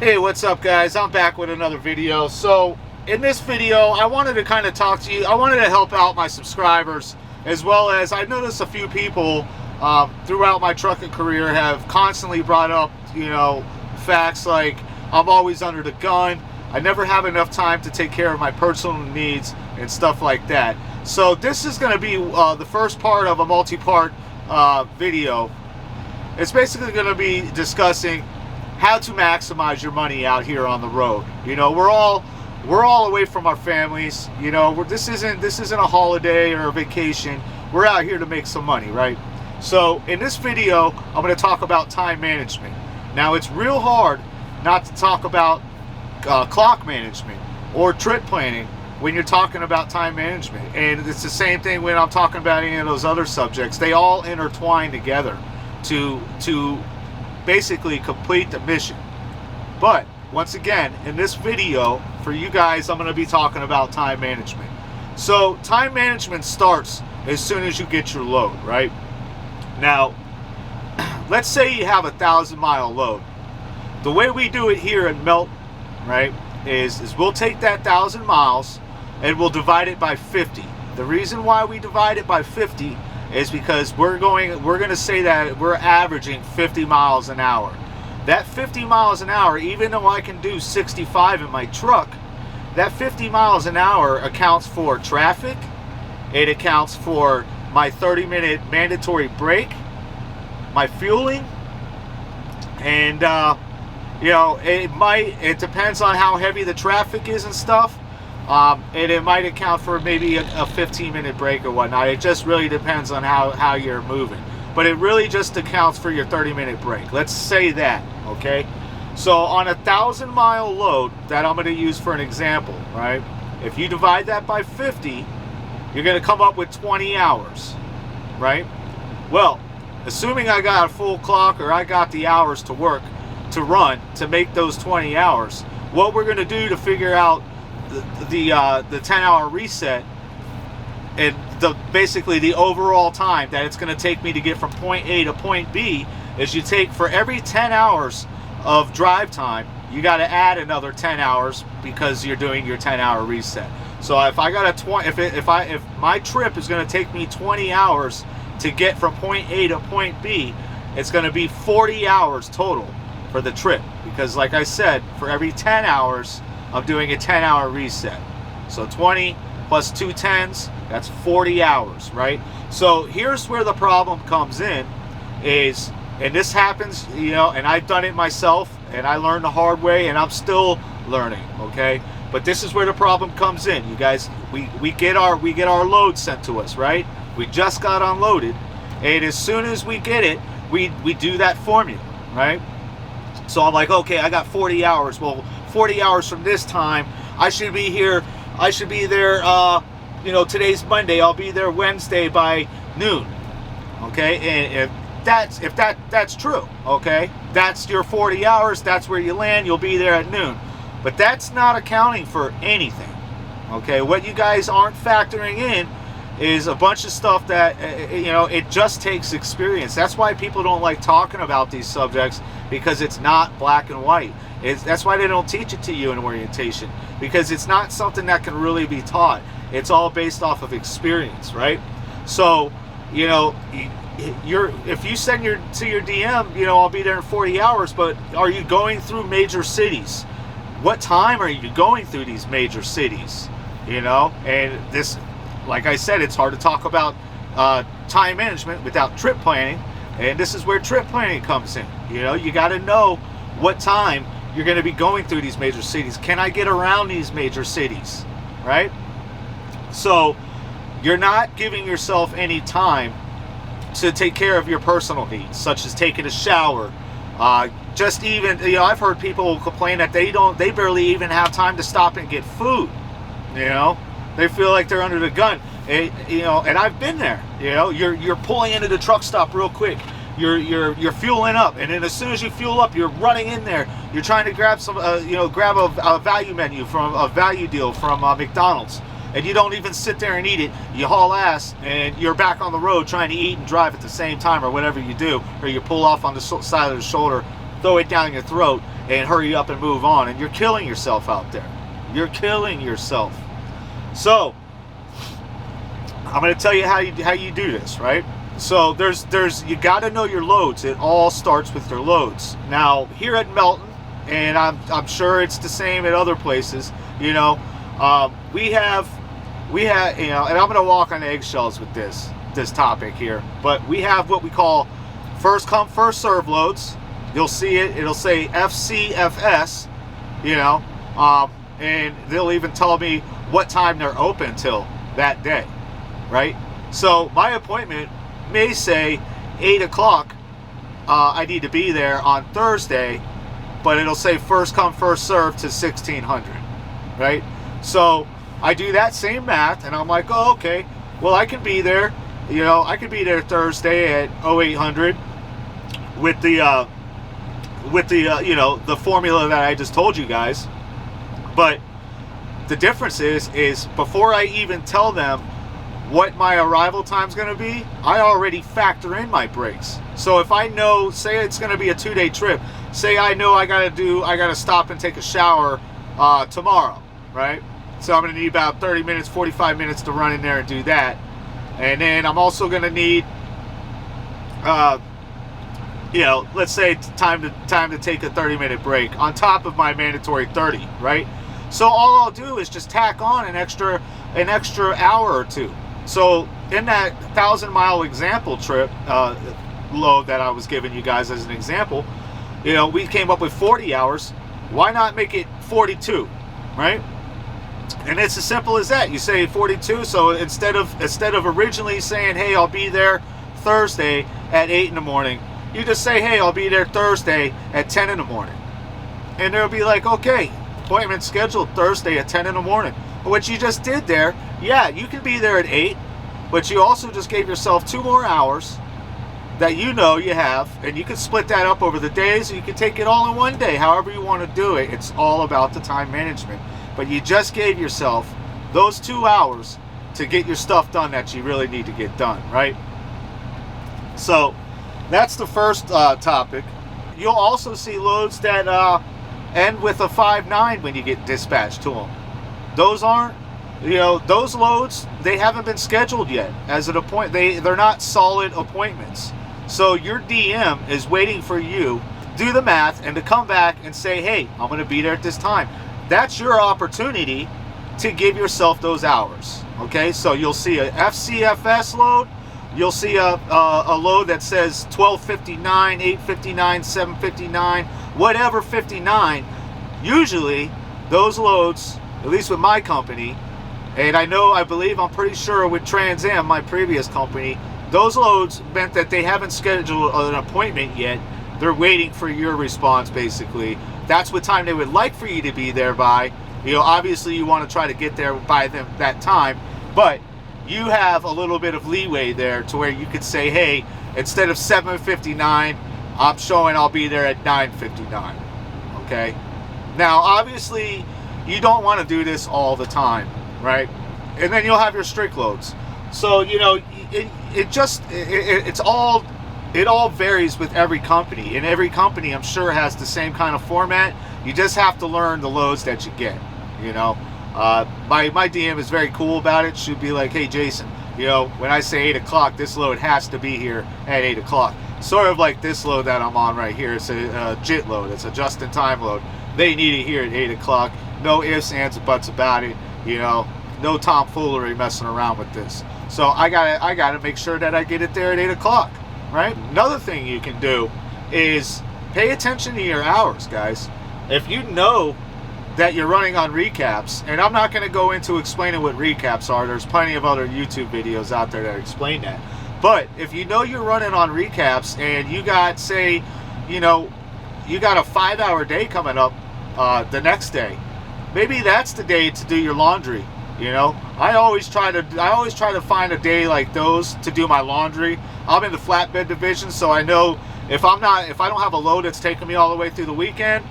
Hey, what's up guys? I'm back with another video. So in this video I wanted to kind of talk to you. I wanted to help out my subscribers, as well as I noticed a few people throughout my trucking career have constantly brought up, facts like I'm always under the gun, I never have enough time to take care of my personal needs and stuff like that. So this is going to be the first part of a multi-part video. It's basically going to be discussing how to maximize your money out here on the road. We're all away from our families. This isn't a holiday or a vacation. We're out here to make some money, right? So in this video, I'm going to talk about time management. Now it's real hard not to talk about clock management or trip planning when you're talking about time management. And it's the same thing when I'm talking about any of those other subjects. They all intertwine together to basically complete the mission. But once again, in this video for you guys, I'm going to be talking about time management. So time management starts as soon as you get your load, right? Now let's say you have a 1,000-mile load. The way we do it here in Melton, right, is we'll take that 1,000 miles and we'll divide it by 50. The reason why we divide it by 50 is because we're going to say that we're averaging 50 miles an hour. That 50 miles an hour, even though I can do 65 in my truck, that 50 miles an hour accounts for traffic, it accounts for my 30-minute mandatory break, my fueling, and it depends on how heavy the traffic is and stuff. And it might account for maybe a 15-minute break or whatnot. It just really depends on how you're moving. But it really just accounts for your 30-minute break. Let's say that, okay? So on a 1,000-mile load that I'm going to use for an example, right? If you divide that by 50, you're going to come up with 20 hours, right? Well, assuming I got a full clock or I got the hours to work, to run, to make those 20 hours, what we're going to do to figure out the 10-hour reset and basically the overall time that it's going to take me to get from point A to point B is you take, for every 10 hours of drive time, you got to add another 10 hours because you're doing your 10-hour reset. So if I got a 20, if my trip is going to take me 20 hours to get from point A to point B, it's going to be 40 hours total for the trip, because like I said, for every 10 hours I'm doing a 10-hour reset. So 20 plus 2 10s, that's 40 hours, right? So here's where the problem comes in is, and this happens, and I've done it myself, and I learned the hard way, and I'm still learning, okay? But this is where the problem comes in. You guys, we get our load sent to us, right? We just got unloaded, and as soon as we get it, we do that formula, right? So I'm like, okay, I got 40 hours. Well, 40 hours from this time, I should be here. I should be there. Today's Monday. I'll be there Wednesday by noon. Okay, and if that's true, okay, that's your 40 hours. That's where you land. You'll be there at noon. But that's not accounting for anything. Okay, what you guys aren't factoring in is a bunch of stuff that it just takes experience. That's why people don't like talking about these subjects, because it's not black and white. That's why they don't teach it to you in orientation, because it's not something that can really be taught. It's all based off of experience, right? So if you send to your DM, I'll be there in 40 hours, but are you going through major cities? What time are you going through these major cities? And this, like I said, it's hard to talk about time management without trip planning, and this is where trip planning comes in. You got to know what time you're going to be going through these major cities. Can I get around these major cities, right? So you're not giving yourself any time to take care of your personal needs, such as taking a shower. Just even, I've heard people complain that they barely even have time to stop and get food. They feel like they're under the gun. And I've been there. You're pulling into the truck stop real quick. You're fueling up, and then as soon as you fuel up, you're running in there. You're trying to grab some, grab a value menu from a value deal from McDonald's, and you don't even sit there and eat it. You haul ass, and you're back on the road trying to eat and drive at the same time, or whatever you do, or you pull off on the side of the shoulder throw it down your throat and hurry up and move on, and you're killing yourself out there. You're killing yourself. So I'm going to tell you how you do this, right? So you got to know your loads. It all starts with your loads. Now here at Melton, and I'm sure it's the same at other places, you know, we have, you know, and I'm going to walk on eggshells with this topic here, but we have what we call first come first serve loads. You'll see it. It'll say FCFS, you know, and they'll even tell me what time they're open till that day, right? So my appointment may say 8 o'clock. I need to be there on Thursday, but it'll say first come first serve to 1600, right? So I do that same math, and I'm like, oh, okay, well, I can be there, you know, I could be there Thursday at 0800 with the you know, the formula that I just told you guys. But the difference is before I even tell them what my arrival time is going to be, I already factor in my breaks. So if I know, say it's going to be a 2-day trip, say I know I got to stop and take a shower tomorrow, right? So I'm going to need about 30 minutes, 45 minutes to run in there and do that. And then I'm also going to need, you know, let's say time to take a 30-minute break on top of my mandatory 30, right? So all I'll do is just tack on an extra hour or two. So in that 1,000-mile example trip load that I was giving you guys as an example, you know, we came up with 40 hours. Why not make it 42, right? And it's as simple as that. You say 42, so instead of originally saying, hey, I'll be there Thursday at 8 in the morning, you just say, hey, I'll be there Thursday at 10 in the morning. And they'll be like, okay, appointment scheduled Thursday at 10 in the morning. What you just did there, yeah, you can be there at 8, but you also just gave yourself 2 more hours that you know you have, and you can split that up over the days, or you can take it all in one day, however you want to do it. It's all about the time management. But you just gave yourself those 2 hours to get your stuff done that you really need to get done, right? So that's the first topic. You'll also see loads that end with a 5-9 when you get dispatched to them. Those aren't, you know, those loads, they haven't been scheduled yet as an appointment. They're not solid appointments. So your DM is waiting for you to do the math and to come back and say, hey, I'm going to be there at this time. That's your opportunity to give yourself those hours. Okay, so you'll see a FCFS load. You'll see a load that says 1259, 859, 759, whatever 59. Usually those loads, at least with my company, and I'm pretty sure with Trans Am, my previous company, those loads meant that they haven't scheduled an appointment yet. They're waiting for your response, basically. That's what time they would like for you to be there by. You know, obviously you want to try to get there by them that time, but you have a little bit of leeway there to where you could say, hey, instead of 7:59, I'm showing I'll be there at 9:59. Okay? Now, obviously, you don't want to do this all the time, right? And then you'll have your strict loads. So, you know, it all varies with every company. And every company, I'm sure, has the same kind of format. You just have to learn the loads that you get, you know. My DM is very cool about it. She'll be like, hey, Jason, you know, when I say 8 o'clock, this load has to be here at 8 o'clock. Sort of like this load that I'm on right here. It's a JIT load. It's a just-in-time load. They need it here at 8 o'clock. No ifs, ands, or buts about it. You know, no tomfoolery messing around with this. So I gotta make sure that I get it there at 8 o'clock, right? Another thing you can do is pay attention to your hours, guys. If you know that you're running on recaps, and I'm not going to go into explaining what recaps are. There's plenty of other YouTube videos out there that explain that. But if you know you're running on recaps and you got, say, you know, you got a 5-hour day coming up the next day, maybe that's the day to do your laundry. You know, I always try to find a day like those to do my laundry. I'm in the flatbed division, so I know if I don't have a load that's taking me all the way through the weekend,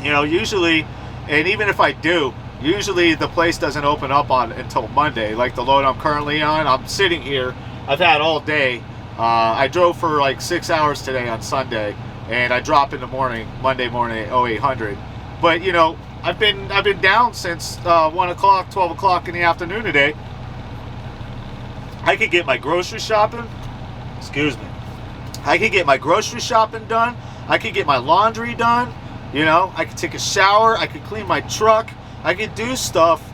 you know, usually, and even if I do, usually the place doesn't open up until Monday. Like the load I'm currently on, I'm sitting here. I've had all day. I drove for like 6 hours today on Sunday, and I drop in the morning, Monday morning at 0800. But you know, I've been down since 1 o'clock, 12 o'clock in the afternoon today. I could get my grocery shopping. Excuse me. I could get my grocery shopping done. I could get my laundry done. You know, I could take a shower. I could clean my truck. I could do stuff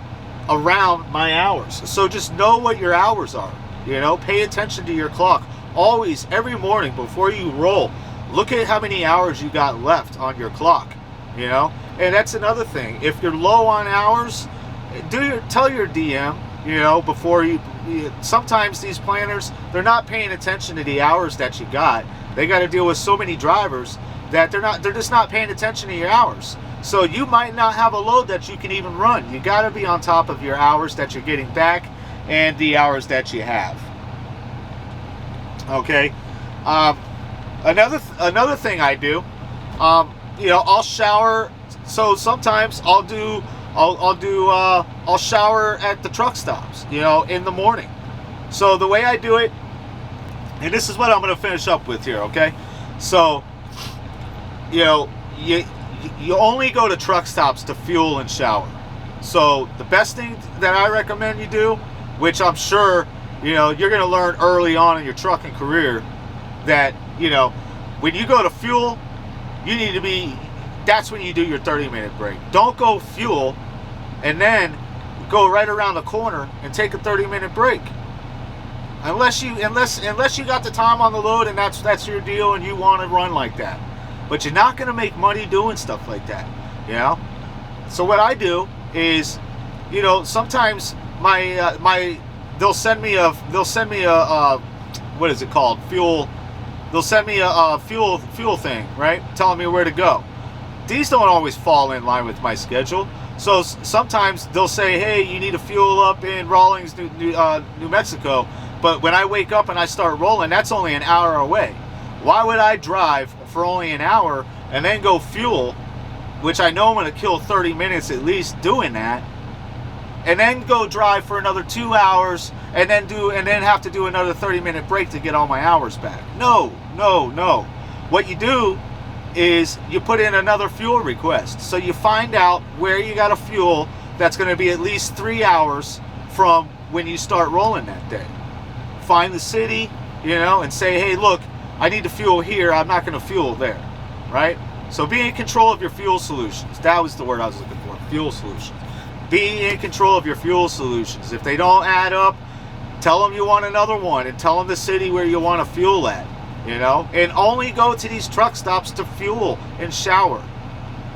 around my hours. So just know what your hours are. You know, pay attention to your clock. Always, every morning before you roll, look at how many hours you got left on your clock. You know, and that's another thing. If you're low on hours, tell your DM. You know, before you. Sometimes these planners, they're not paying attention to the hours that you got. They got to deal with so many drivers that they're just not paying attention to your hours. So you might not have a load that you can even run. You got to be on top of your hours that you're getting back and the hours that you have. Okay. Another thing I do, you know, I'll shower. So sometimes I'll shower at the truck stops, you know, in the morning. So the way I do it, and this is what I'm going to finish up with here, okay? So, you know, you only go to truck stops to fuel and shower. So the best thing that I recommend you do, which I'm sure, you know, you're going to learn early on in your trucking career, that, you know, when you go to fuel, you need to be, that's when you do your 30-minute break. Don't go fuel and then go right around the corner and take a 30-minute break. Unless you got the time on the load and that's your deal and you want to run like that. But you're not going to make money doing stuff like that, you know? So what I do is, you know, sometimes they'll send me a what is it called? Fuel. They'll send me a fuel thing, right? Telling me where to go. These don't always fall in line with my schedule. So sometimes they'll say, hey, you need to fuel up in Rawlins, New Mexico. But when I wake up and I start rolling, that's only an hour away. Why would I drive for only an hour and then go fuel, which I know I'm going to kill 30 minutes at least doing that, and then go drive for another 2 hours and then have to do another 30-minute break to get all my hours back? No. What you do is you put in another fuel request. So you find out where you got a fuel that's going to be at least 3 hours from when you start rolling that day. Find the city, you know, and say, hey, look, I need to fuel here. I'm not going to fuel there, right? So be in control of your fuel solutions. That was the word I was looking for, fuel solutions. Be in control of your fuel solutions. If they don't add up, tell them you want another one and tell them the city where you want to fuel at, you know? And only go to these truck stops to fuel and shower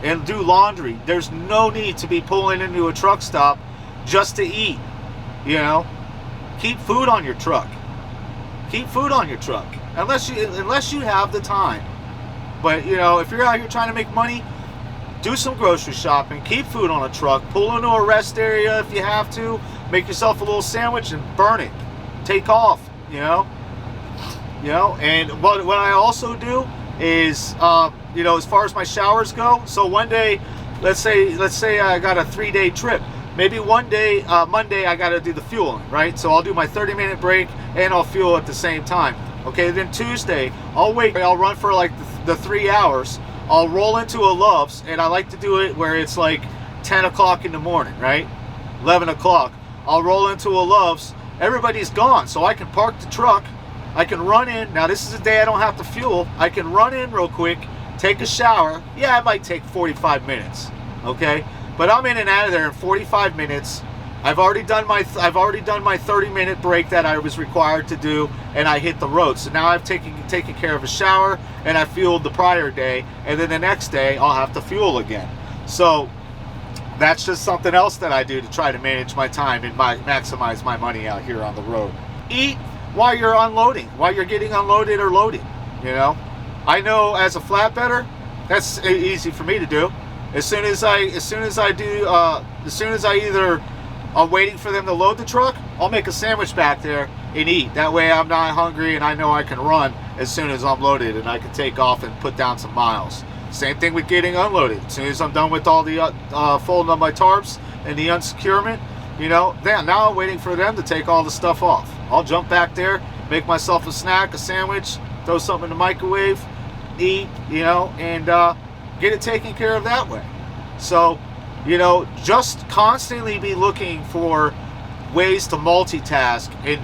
and do laundry. There's no need to be pulling into a truck stop just to eat, you know? Keep food on your truck. Keep food on your truck, unless you have the time. But, you know, if you're out here trying to make money, do some grocery shopping, keep food on a truck, pull into a rest area if you have to, make yourself a little sandwich and burn it. Take off, you know? And what I also do is, you know, as far as my showers go, so one day, let's say I got a 3-day trip. Maybe one day, Monday, I got to do the fueling, right? So I'll do my 30-minute break and I'll fuel at the same time. Okay, then Tuesday, I'll run for like the 3 hours. I'll roll into a Love's, and I like to do it where it's like 10 o'clock in the morning, right? 11 o'clock. I'll roll into a Love's. Everybody's gone, so I can park the truck. I can run in. Now, this is a day I don't have to fuel. I can run in real quick, take a shower. Yeah, it might take 45 minutes, okay? But I'm in and out of there in 45 minutes. I've already done my 30-minute break that I was required to do, and I hit the road. So now I've taken care of a shower, and I fueled the prior day, and then the next day I'll have to fuel again. So that's just something else that I do to try to manage my time and maximize my money out here on the road. Eat while you're unloading, while you're getting unloaded or loading. You know, I know as a flatbedder, that's easy for me to do. As soon as I either I'm waiting for them to load the truck, I'll make a sandwich back there and eat. That way I'm not hungry and I know I can run as soon as I'm loaded and I can take off and put down some miles. Same thing with getting unloaded. As soon as I'm done with all the folding of my tarps and the unsecurement, you know, now I'm waiting for them to take all the stuff off. I'll jump back there, make myself a snack, a sandwich, throw something in the microwave, eat, you know, and get it taken care of that way. So, you know, just constantly be looking for ways to multitask and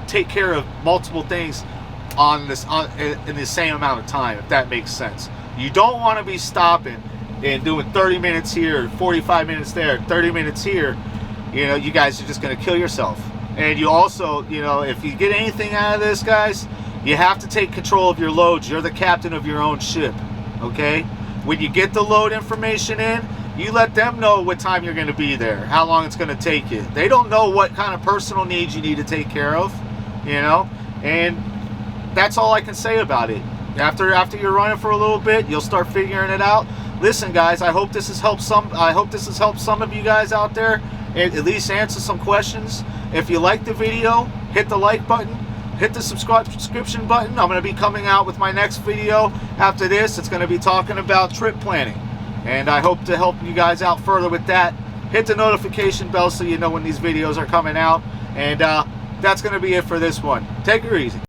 take care of multiple things in the same amount of time, if that makes sense. You don't want to be stopping and doing 30 minutes here, 45 minutes there, 30 minutes here. You know, you guys are just going to kill yourself. And you also, you know, if you get anything out of this, guys, you have to take control of your loads. You're the captain of your own ship, okay? When you get the load information in, you let them know what time you're going to be there, how long it's going to take you. They don't know what kind of personal needs you need to take care of, you know? And that's all I can say about it. After you're running for a little bit, you'll start figuring it out. Listen, guys, I hope this has helped some of you guys out there, and at least answer some questions. If you like the video, hit the like button, hit the subscription button. I'm going to be coming out with my next video after this. It's going to be talking about trip planning, and I hope to help you guys out further with that. Hit the notification bell so you know when these videos are coming out, and that's going to be it for this one. Take it easy.